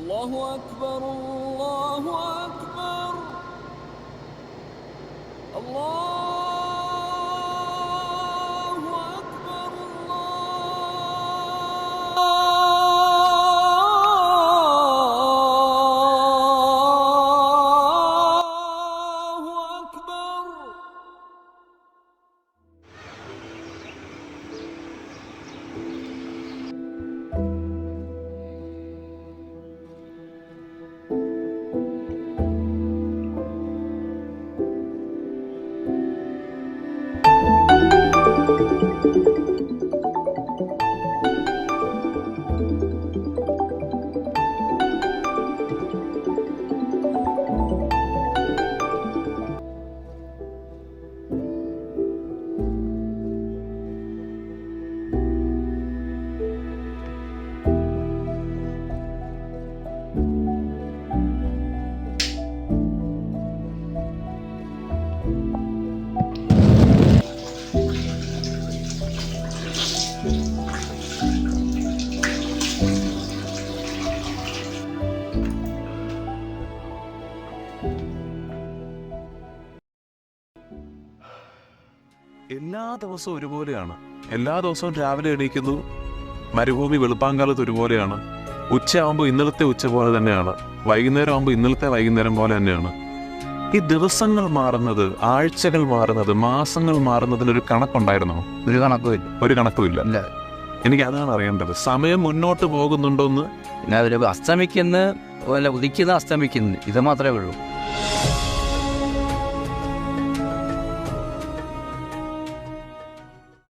الله أكبر الله أكبر الله أكبر الله أكبر. എല്ലാ ദിവസവും ഒരുപോലെയാണ്. എല്ലാ ദിവസവും രാവിലെ എണീക്കുന്നു, മരുഭൂമി വെളുപ്പാങ്കാലത്ത് ഒരുപോലെയാണ്. ഉച്ചയാകുമ്പോൾ ഇന്നലത്തെ ഉച്ച പോലെ തന്നെയാണ്, വൈകുന്നേരം ആകുമ്പോൾ ഇന്നലത്തെ വൈകുന്നേരം പോലെ തന്നെയാണ്. ഈ ദിവസങ്ങൾ മാറുന്നത്, ആഴ്ചകൾ മാറുന്നത്, മാസങ്ങൾ മാറുന്നതിനൊരു കണക്കുണ്ടായിരുന്നോ? ഒരു കണക്കുമില്ല. എനിക്ക് അതാണ് അറിയേണ്ടത്. സമയം മുന്നോട്ട് പോകുന്നുണ്ടോന്ന്. അസ്തമിക്കുന്ന ഉദിക്കുന്ന അസ്തമിക്കുന്നു, ഇത് മാത്രമേ ഉള്ളൂ.